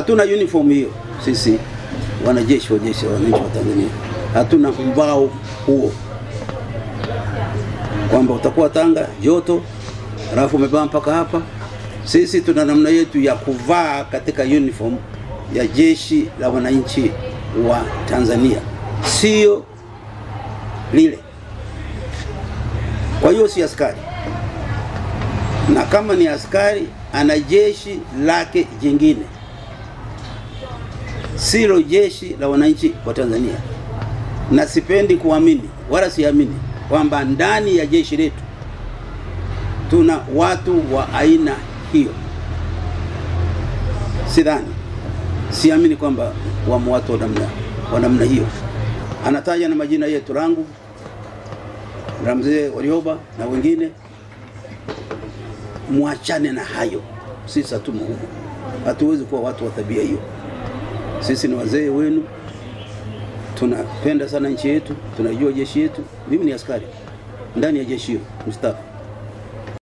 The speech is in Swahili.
Hatuna uniform hiyo sisi wanajeshi wa jeshi la wananchi wa Tanzania. Hatuna mbao huo kwamba utakuwa Tanga joto alafu umevaa mpaka hapa. Sisi tuna namna yetu ya kuvaa katika uniform ya jeshi la wananchi wa Tanzania, sio lile. Kwa hiyo si askari, na kama ni askari ana jeshi lake jingine, silo jeshi la wananchi wa Tanzania. Na sipendi kuamini wala siamini kwamba ndani ya jeshi letu tuna watu wa aina hiyo. Sidhani, siamini kwamba watu wa namna hiyo. Anataja na majina yetu, langu, la mzee Warioba na wengine. Muachane na hayo. Sisi hatumo humo, hatuwezi kuwa watu wa tabia hiyo. Sisi ni wazee wenu, tunapenda sana nchi yetu, tunajua jeshi yetu. Mimi ni askari ndani ya jeshi hiyo mstaafu.